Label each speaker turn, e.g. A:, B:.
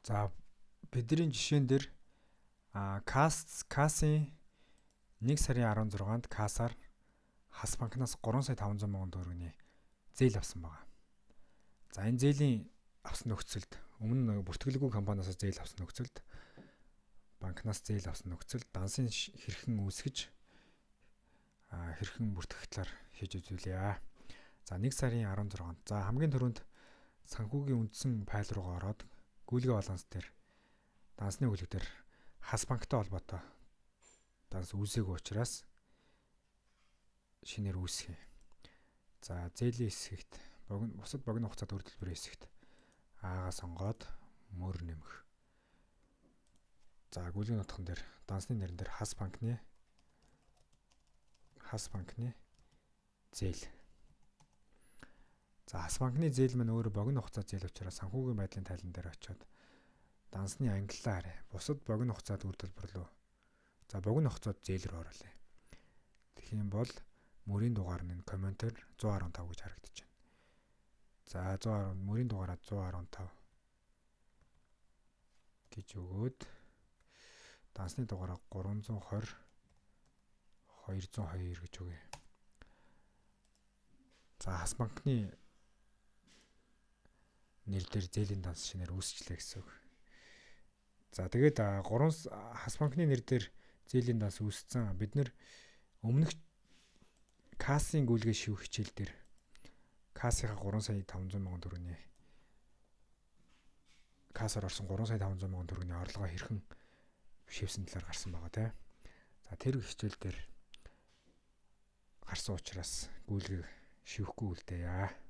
A: За бидний жишээн дээр Касын 1 сарын 16-нд Касаар Хас банкнаас 3 сая 500 мянган төгрөгийн зээл авсан байна. За энэ зээлийн авсан нөхцөлд өмнө бүртгэлгүй компаниас зээл авсан нөхцөлд банкнаас зээл авсан нөхцөлд дансын хэрхэн үүсгэж хэрхэн бүртгэгдлээр хийж үзүүлье. За 1 сарын 16-нд. За хамгийн түрүүнд санхүүгийн үндсэн файл руугаа ороод гүйлгээ баланс дээр дансны хөлөг дээр Хас банктай холбоотой данс үүсээгүй учраас шинээр үүсгье. За зээлийн хэсэгт бусад богино хугацаанд үрдэлбэрийн хэсэгт аагаа сонгоод мөр нэмэх. За гүйлгээ нутган дээр дансны нэрэн дээр Хас банкны зээл. За Хас банкны зээл маань өөрөө богино хугацаа зээл учраас санхүүгийн байдлын тайлан дээр очиод дансны ангиллаа харъя. Бусад богино хугацаанд үрдэлбэр рүү. За богино хугацаанд зээл рүү оруулъя. Тэгэх юм бол мөрийн дугаар нь комментээр 115 гэж харагдаж байна. За 110 мөрийн дугаараа 115 гэж өгөөд дансны дугаараа 320 202 гэж өгье. За Хас банкны нэр дээр зээлийн данс шинээр үүсчлээ гэсэн үг. За тэгээд Хас банкны нэр дээр зээлийн данс үүссэн. Бид нэр өмнөх Касын гүйлгээ шивэх хичээл дээр Касынхаа 3 сая 500 мянган төгрөгийн Касаар орсон 3 сая 500 мянган төгрөгийн орлогоо хэрхэн шивсэн талаар гарсан байгаа тийм. За тэр хичээл дээр гарсан учраас гүйлгээ шивэхгүй үлдээе.